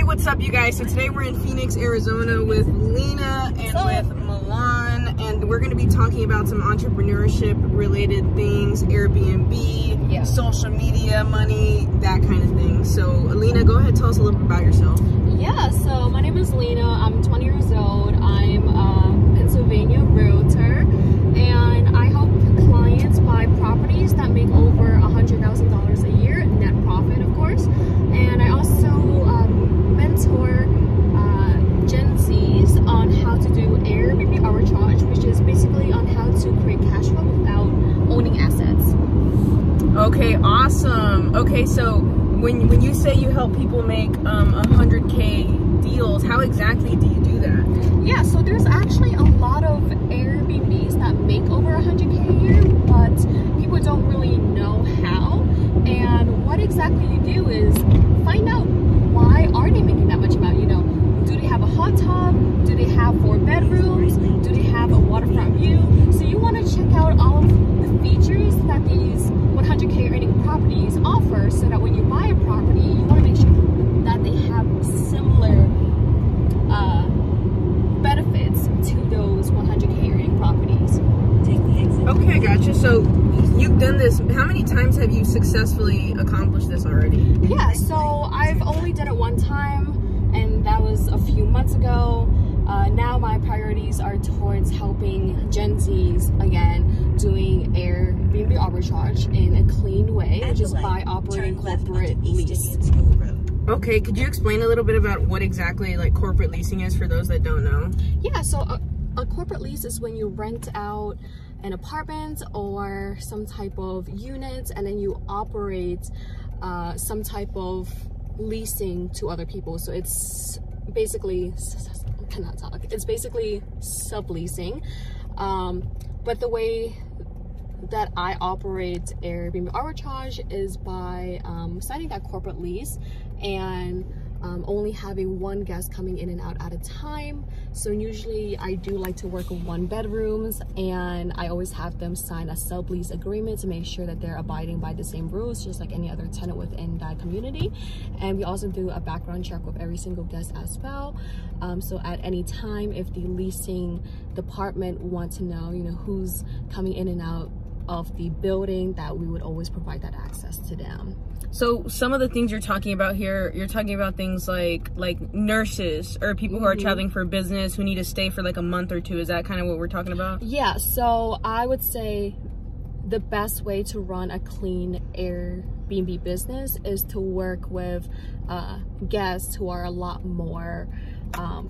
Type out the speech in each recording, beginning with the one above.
what's up, you guys? So today we're in Phoenix, Arizona with Lena and with Milan, and we're going to be talking about some entrepreneurship related things, Airbnb, social media, money, that kind of thing. So Lena, go ahead, tell us a little bit about yourself. Yeah, so my name is Lena. I'm 20 years old. I'm a Pennsylvania realtor, and I help clients buy properties that make over $100,000 a year, net profit, of course. And I also mentor Gen Zs on how to do Airbnb arbitrage, which is basically on how to create cash flow without owning assets. Okay, awesome. Okay, so when you say you help people make 100K deals, how exactly do you do that? Yeah, so there's actually a lot of Airbnbs that make over 100K a year, but people don't really know how. And what exactly you do is find out why are they making that much amount. You know, do they have a hot tub? Do they have 4 bedrooms? Do they have a waterfront view? So you want to check out all of the features that these 100K earning properties offer, so that when you buy a property, you want to make sure that they have similar benefits to those 100K earning properties. Okay, I gotcha. So you've done this, how many times have you successfully accomplished this already? Yeah, so I've only done it one time, and that was a few months ago. Now my priorities are towards helping Gen Zs, again, doing Airbnb arbitrage in a clean way, which is by operating corporate lease. Okay, could you explain a little bit about what exactly like corporate leasing is for those that don't know? Yeah, so a corporate lease is when you rent out an apartment or some type of unit, and then you operate some type of leasing to other people. So it's basically, it's basically subleasing. But the way that I operate Airbnb arbitrage is by signing that corporate lease and only having one guest coming in and out at a time. So usually I do like to work in 1 bedrooms, and I always have them sign a sublease agreement to make sure that they're abiding by the same rules, just like any other tenant within that community. And we also do a background check with every single guest as well. So at any time, if the leasing department want to know, you know, who's coming in and out of the building, that we would always provide that access to them. So some of the things you're talking about here, you're talking about things like nurses or people who are traveling for business who need to stay for like a month or 2. Is that kind of what we're talking about? Yeah, so I would say the best way to run a clean Airbnb business is to work with guests who are a lot more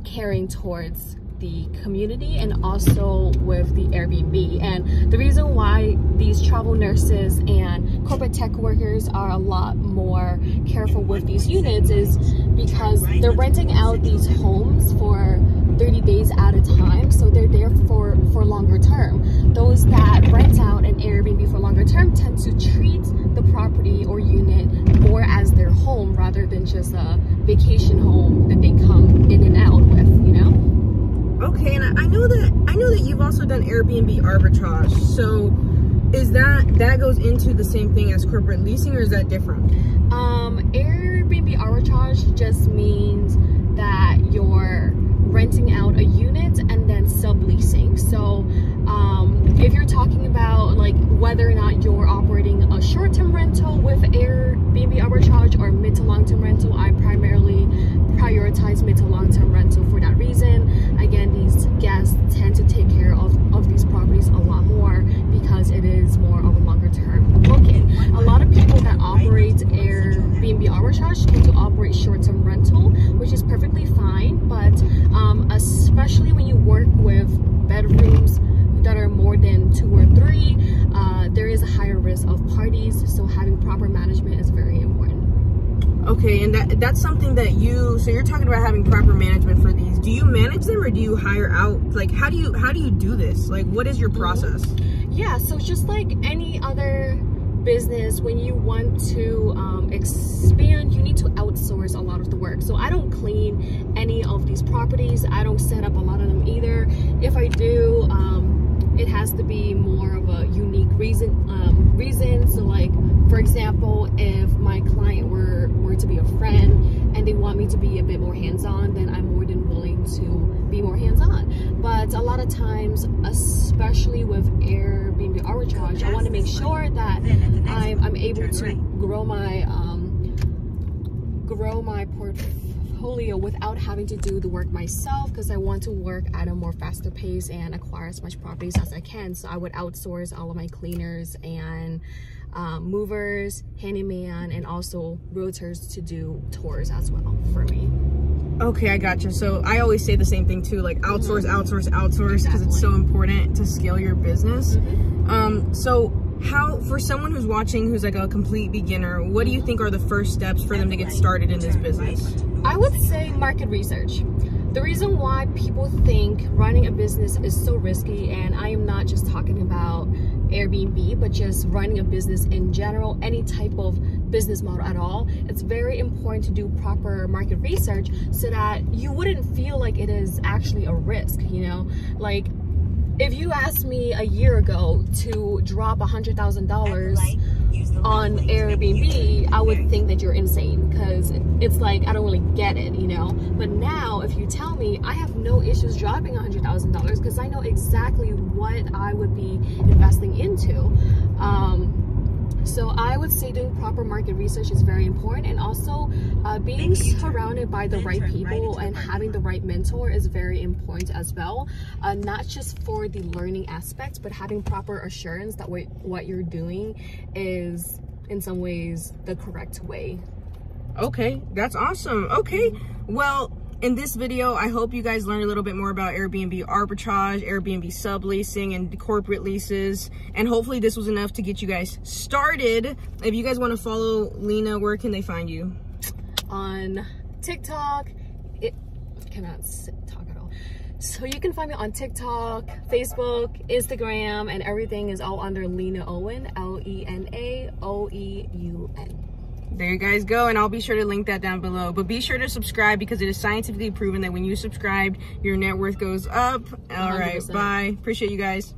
caring towards the community, and also with the Airbnb. And the reason why these travel nurses and corporate tech workers are a lot more careful with these units is because they're renting out these homes for 30 days at a time, so they're there for longer term. Those that rent out an Airbnb for longer term tend to treat the property or unit more as their home rather than just a vacation home that they come in and out with, you know? Okay, and I know that you've also done Airbnb arbitrage. So is that goes into the same thing as corporate leasing, or is that different? Airbnb arbitrage just means that you're renting out a unit and then subleasing. So if you're talking about like whether or not you're operating a short-term rental with Airbnb arbitrage or mid to long-term rental, I primarily prioritize mid to long-term rental for that reason. Again, these guests tend to take care of these properties a lot more because it is more of a longer-term booking. A lot of people that operate Airbnb arbitrage tend to operate short-term rental, which is perfectly fine, but especially when you work with bedrooms that are more than 2 or 3, there is a higher risk of parties, so having proper management is very important. Okay, and that's something that so you're talking about having proper management for these. Do you manage them, or do you hire out? Like, how do you do this? Like, what is your process? Yeah, so just like any other business, when you want to expand, you need to outsource a lot of the work. So I don't clean any of these properties. I don't set up a lot of them either. If I do, it has to be more of a unique reason. So like, for example, if my client were to be a friend and they want me to be a bit more hands-on, then I'm more than willing to be more hands-on. But a lot of times, especially with Airbnb arbitrage, I want to make sure that I'm able to grow my portfolio without having to do the work myself, because I want to work at a more faster pace and acquire as much properties as I can. So I would outsource all of my cleaners and movers, handyman, and also realtors to do tours as well for me. Okay, I gotcha. So I always say the same thing too, like outsource, outsource, outsource, because it's so important to scale your business. So how, for someone who's watching who's like a complete beginner, what do you think are the first steps for them to get started in this business? I would say market research. The reason why people think running a business is so risky, and I am not just talking about Airbnb, but just running a business in general, any type of business model at all, it's very important to do proper market research so that you wouldn't feel like it is actually a risk, you know? Like, if you asked me a year ago to drop $100,000 on Airbnb, I would think that you're insane, because it's like, I don't really get it, you know? But now, if you tell me, I have no issues dropping $100,000 because I know exactly what I would be investing into. So I would say doing proper market research is very important, and also being surrounded by the right people and having the right mentor is very important as well. Not just for the learning aspects, but having proper assurance that what you're doing is in some ways the correct way. Okay, that's awesome. Okay, well, in this video, I hope you guys learned a little bit more about Airbnb arbitrage, Airbnb subleasing, and corporate leases. And hopefully this was enough to get you guys started. If you guys want to follow Lena, where can they find you? On TikTok. I cannot talk at all. So you can find me on TikTok, Facebook, Instagram, and everything is all under Lena Oeun, Lenaoeun. There you guys go, and I'll be sure to link that down below. But be sure to subscribe, because it is scientifically proven that when you subscribe, your net worth goes up. All 100%. Right, bye. Appreciate you guys.